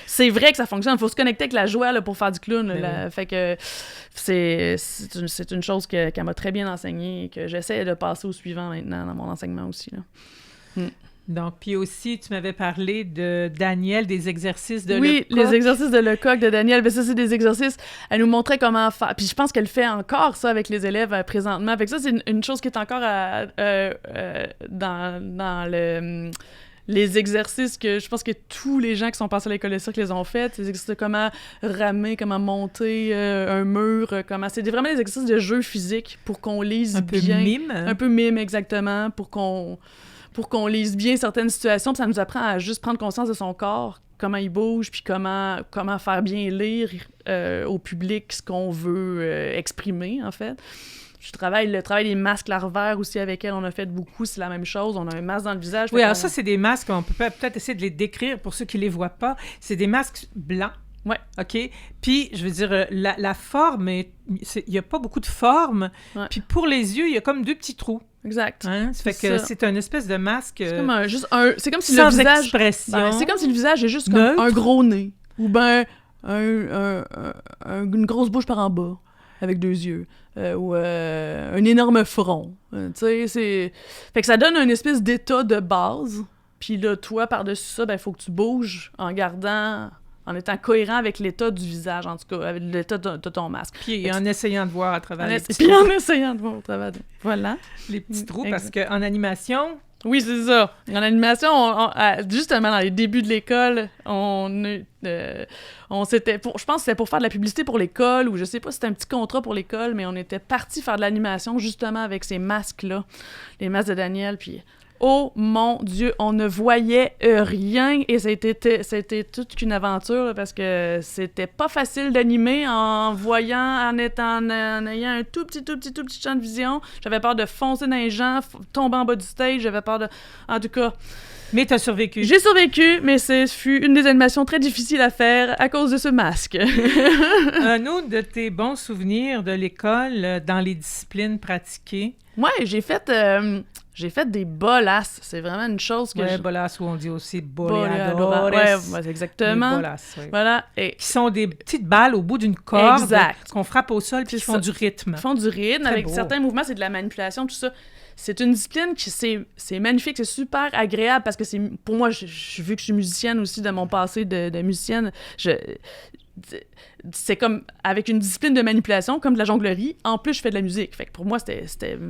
c'est vrai que ça fonctionne. Il faut se connecter avec la joie là, pour faire du clown. Là. Fait que c'est une chose qu'elle m'a très bien enseignée et que j'essaie de passer au suivant maintenant dans mon enseignement aussi, là. Donc, puis aussi, tu m'avais parlé de Daniel, des exercices de Lecoq. Oui, les exercices de Lecoq de Daniel. Ben ça, c'est des exercices... Elle nous montrait comment faire. Puis je pense qu'elle fait encore ça avec les élèves présentement. Fait que ça, c'est une chose qui est encore dans les exercices que je pense que tous les gens qui sont passés à l'école de cirque les ont fait. Les exercices de comment ramer, comment monter un mur, c'est vraiment des exercices de jeu physique pour qu'on lise bien. Un peu mime, exactement, pour qu'on lise bien certaines situations, puis ça nous apprend à juste prendre conscience de son corps, comment il bouge, puis comment faire bien lire au public ce qu'on veut exprimer, en fait. Le travail des masques larvaires aussi avec elle, on a fait beaucoup, c'est la même chose. On a un masque dans le visage. Oui, alors ça, c'est des masques, on peut peut-être essayer de les décrire pour ceux qui ne les voient pas. C'est des masques blancs. Ouais. OK? Puis, je veux dire, la forme, il n'y a pas beaucoup de forme. Ouais. Puis, pour les yeux, il y a comme 2 petits trous. Exact. Hein? Ça fait que c'est une espèce de masque. C'est comme c'est comme si sans le visage. Expression. C'est comme si le visage est juste comme un gros nez. Ou bien une grosse bouche par en bas, avec 2 yeux. Ou un énorme front. Tu sais, c'est. Fait que ça donne une espèce d'état de base. Puis là, toi, par-dessus ça, il faut que tu bouges en étant cohérent avec l'état du visage, en tout cas, avec l'état de ton masque. Puis en essayant de voir à travers les petits trous. Puis en essayant de voir à travers... Voilà. Les petits trous, parce qu'en animation... Oui, c'est ça. En animation, justement, dans les débuts de l'école, je pense que c'était pour faire de la publicité pour l'école, ou je sais pas si c'était un petit contrat pour l'école, mais on était partis faire de l'animation, justement, avec ces masques-là, les masques de Daniel, puis... Oh mon Dieu, on ne voyait rien et c'était toute qu'une aventure là, parce que c'était pas facile d'animer en ayant un tout petit champ de vision. J'avais peur de foncer dans les gens, tomber en bas du stage, j'avais peur de... En tout cas... Mais t'as survécu. J'ai survécu, mais ce fut une des animations très difficiles à faire à cause de ce masque. Un autre de tes bons souvenirs de l'école dans les disciplines pratiquées, Ouais, j'ai fait des bolasses. C'est vraiment une chose que bolasses, ou on dit aussi boleadores. Ouais, exactement. Les bolasses, oui. Voilà. Et... Qui sont des petites balles au bout d'une corde exact. Qu'on frappe au sol puis qui font du rythme. Ils font du rythme. Très avec beau. Certains mouvements, c'est de la manipulation, tout ça. C'est une discipline qui c'est magnifique, c'est super agréable parce que pour moi, vu que je suis musicienne aussi de mon passé de musicienne, c'est comme avec une discipline de manipulation comme de la jonglerie. En plus, je fais de la musique. Fait que pour moi, c'était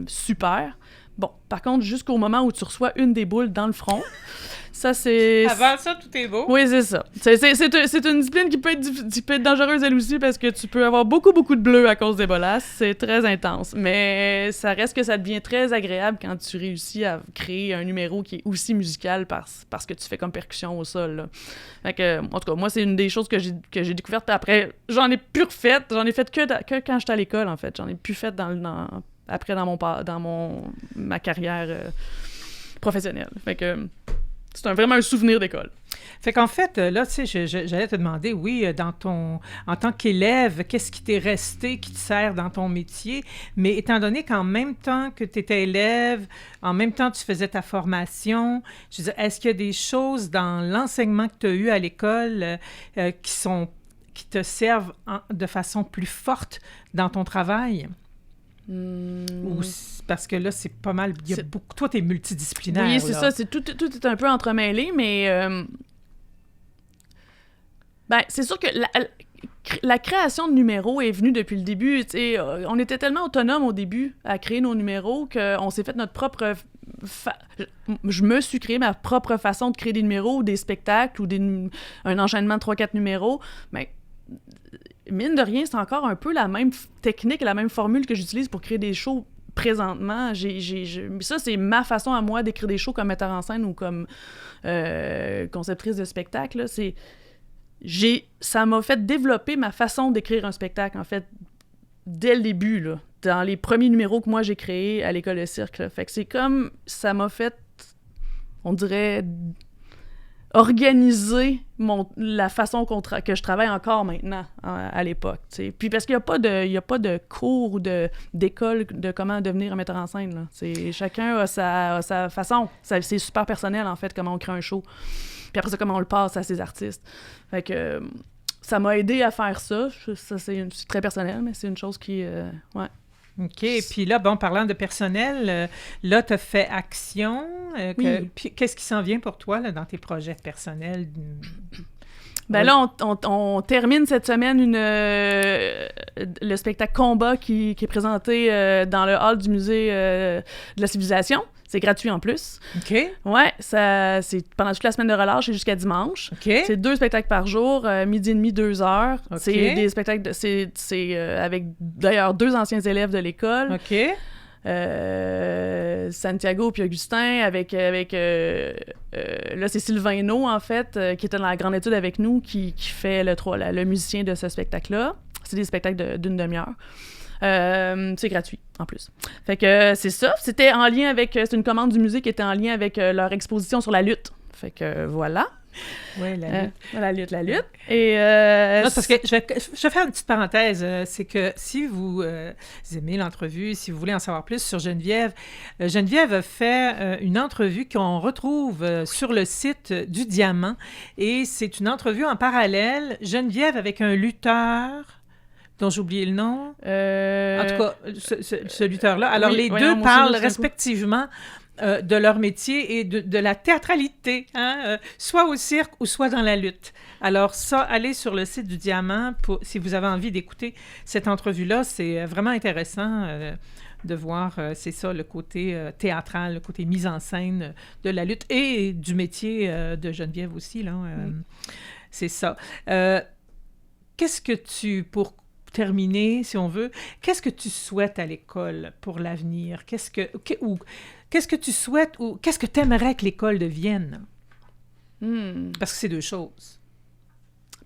super. Bon, par contre, jusqu'au moment où tu reçois une des boules dans le front, ça, c'est... Avant ça, tout est beau. Oui, c'est ça. C'est une discipline qui peut être dangereuse, elle aussi, parce que tu peux avoir beaucoup de bleu à cause des bolasses. C'est très intense. Mais ça reste que ça devient très agréable quand tu réussis à créer un numéro qui est aussi musical parce que tu fais comme percussion au sol, là. Fait que, en tout cas, moi, c'est une des choses que j'ai découvertes après. J'en ai plus refaites. J'en ai fait que quand j'étais à l'école, en fait. J'en ai plus fait après dans ma carrière professionnelle. Fait que c'est vraiment un souvenir d'école. Fait qu'en fait, là, tu sais, j'allais te demander, oui, en tant qu'élève, qu'est-ce qui t'est resté, qui te sert dans ton métier? Mais étant donné qu'en même temps que tu étais élève, en même temps tu faisais ta formation, je veux dire, est-ce qu'il y a des choses dans l'enseignement que tu as eu à l'école qui te servent de façon plus forte dans ton travail? Ou parce que là, c'est pas mal... Toi, t'es multidisciplinaire. Oui, c'est là. ça. Tout est un peu entremêlé, mais... c'est sûr que la création de numéros est venue depuis le début. On était tellement autonomes au début à créer nos numéros qu'on s'est fait notre propre... Je me suis créé ma propre façon de créer des numéros ou des spectacles ou un enchaînement de 3-4 numéros. Mais... mine de rien, c'est encore un peu la même technique et la même formule que j'utilise pour créer des shows présentement. Ça, c'est ma façon à moi d'écrire des shows comme metteur en scène ou comme conceptrice de spectacle. Là. Ça m'a fait développer ma façon d'écrire un spectacle, en fait, dès le début, là, dans les premiers numéros que moi j'ai créés à l'école de cirque. Là. Fait que c'est comme... ça m'a fait, on dirait... organiser la façon que je travaille encore maintenant à l'époque. T'sais. Puis parce qu'il n'y a pas de cours ou d'école de comment devenir un metteur en scène. Là. Chacun a sa façon. C'est super personnel, en fait, comment on crée un show. Puis après ça, comment on le passe à ses artistes. Fait que ça m'a aidé à faire ça. Ça c'est très personnel, mais c'est une chose qui... ouais. OK. Puis là, bon, parlant de personnel, là, tu as fait action. Oui. Puis qu'est-ce qui s'en vient pour toi là, dans tes projets personnels? Ben là, on termine cette semaine le spectacle Combat qui est présenté dans le hall du musée de la civilisation. C'est gratuit en plus. OK. Ouais, c'est pendant toute la semaine de relâche et jusqu'à dimanche. OK. C'est 2 spectacles par jour, midi et demi, 2 heures. OK. C'est des spectacles, c'est avec d'ailleurs 2 anciens élèves de l'école. OK. Santiago puis Augustin avec là c'est Sylvain Hainaut en fait qui était dans la grande étude avec nous qui fait le musicien de ce spectacle-là. C'est des spectacles d'une demi-heure. C'est gratuit en plus. Fait que c'est ça. C'était en lien avec... c'est une commande du musée qui était en lien avec leur exposition sur la lutte. Fait que voilà. Oui, la lutte. La lutte. Et... non, parce que je vais faire une petite parenthèse. C'est que si vous aimez l'entrevue, si vous voulez en savoir plus sur Geneviève, Geneviève a fait une entrevue qu'on retrouve sur le site du Diamant. Et c'est une entrevue en parallèle. Geneviève avec un lutteur... dont j'ai oublié le nom. En tout cas, ce lutteur-là. Alors, les deux parlent respectivement de leur métier et de la théâtralité, hein, soit au cirque ou soit dans la lutte. Alors ça, allez sur le site du Diamant si vous avez envie d'écouter cette entrevue-là. C'est vraiment intéressant de voir, c'est ça, le côté théâtral, le côté mise en scène de la lutte et du métier de Geneviève aussi. Là, c'est ça. Qu'est-ce que pour terminer, si on veut, qu'est-ce que tu souhaites à l'école pour l'avenir? Qu'est-ce que tu souhaites ou qu'est-ce que tu aimerais que l'école devienne? Parce que c'est deux choses.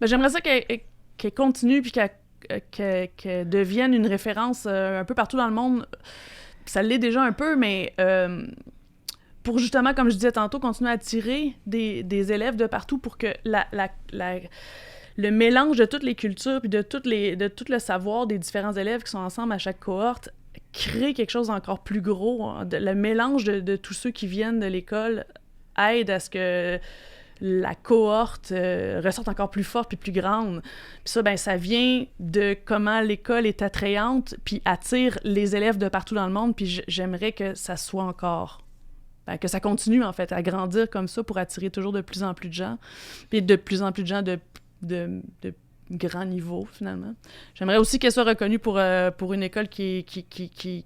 Ben, j'aimerais ça qu'elle continue puis qu'elle devienne une référence un peu partout dans le monde. Ça l'est déjà un peu, mais pour justement, comme je disais tantôt, continuer à attirer des élèves de partout pour que le mélange de toutes les cultures puis de tout le savoir des différents élèves qui sont ensemble à chaque cohorte créer quelque chose d'encore plus gros. Le mélange de tous ceux qui viennent de l'école aide à ce que la cohorte ressorte encore plus forte puis plus grande. Puis ça, ben, ça vient de comment l'école est attrayante puis attire les élèves de partout dans le monde. Puis j'aimerais que ça soit encore... Ben, que ça continue, en fait, à grandir comme ça pour attirer toujours de plus en plus de gens. Puis de plus en plus de gens de grand niveau, finalement. J'aimerais aussi qu'elle soit reconnue pour une école qui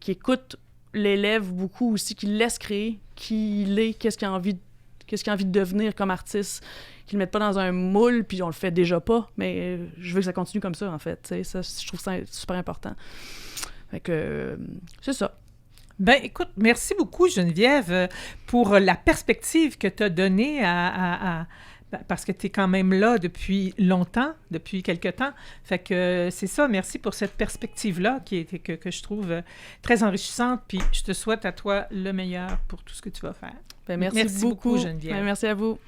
écoute l'élève beaucoup aussi, qui le laisse créer, qui il est, qu'est-ce qu'il a envie de devenir comme artiste, qu'il ne le mette pas dans un moule, puis on le fait déjà pas, mais je veux que ça continue comme ça, en fait. Ça, je trouve ça super important. Fait que, c'est ça. Ben, écoute, merci beaucoup, Geneviève, pour la perspective que tu as donnée parce que tu es quand même là depuis longtemps, depuis quelque temps. Fait que c'est ça, merci pour cette perspective-là que je trouve très enrichissante. Puis je te souhaite à toi le meilleur pour tout ce que tu vas faire. Ben, merci beaucoup, Geneviève. Ben, merci à vous.